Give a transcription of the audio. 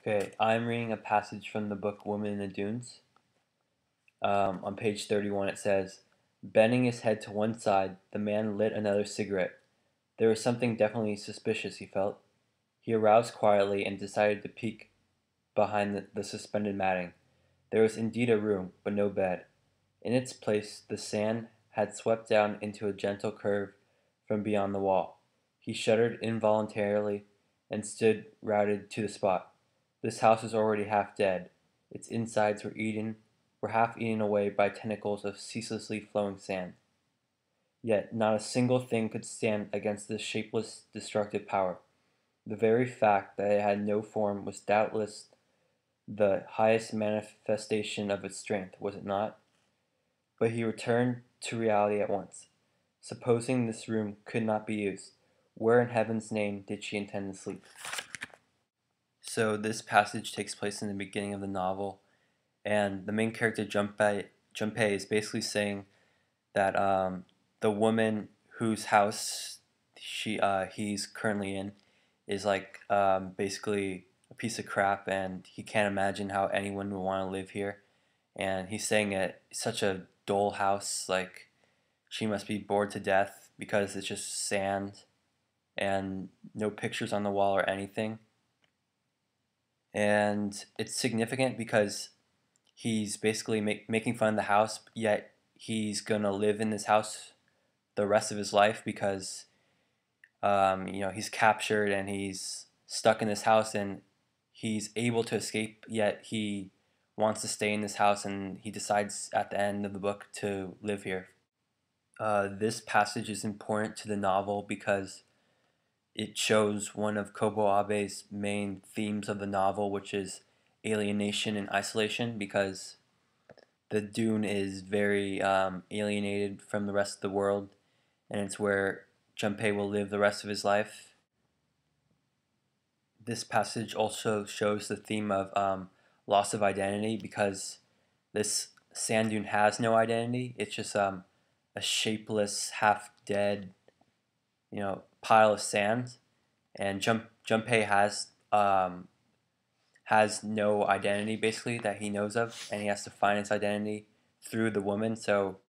Okay, I'm reading a passage from the book Woman in the Dunes. On page 31, it says, bending his head to one side, the man lit another cigarette. There was something definitely suspicious, he felt. He aroused quietly and decided to peek behind the suspended matting. There was indeed a room, but no bed. In its place, the sand had swept down into a gentle curve from beyond the wall. He shuddered involuntarily and stood rooted to the spot. This house was already half dead. Its insides were half eaten away by tentacles of ceaselessly flowing sand. Yet not a single thing could stand against this shapeless, destructive power. The very fact that it had no form was doubtless the highest manifestation of its strength, was it not? But he returned to reality at once. Supposing this room could not be used, where in heaven's name did she intend to sleep? So this passage takes place in the beginning of the novel, and the main character Junpei is basically saying that the woman whose house he's currently in is like basically a piece of crap, and he can't imagine how anyone would want to live here. And he's saying it's such a dull house, like she must be bored to death because it's just sand and no pictures on the wall or anything. And it's significant because he's basically making fun of the house, yet he's gonna live in this house the rest of his life because he's captured and he's stuck in this house, and he's able to escape, yet he wants to stay in this house, and he decides at the end of the book to live here. This passage is important to the novel because it shows one of Kobo Abe's main themes of the novel, which is alienation and isolation, because the dune is very alienated from the rest of the world, and it's where Junpei will live the rest of his life. This passage also shows the theme of loss of identity, because this sand dune has no identity. It's just a shapeless, half dead, pile of sand, and Junpei has no identity basically that he knows of, and he has to find his identity through the woman. So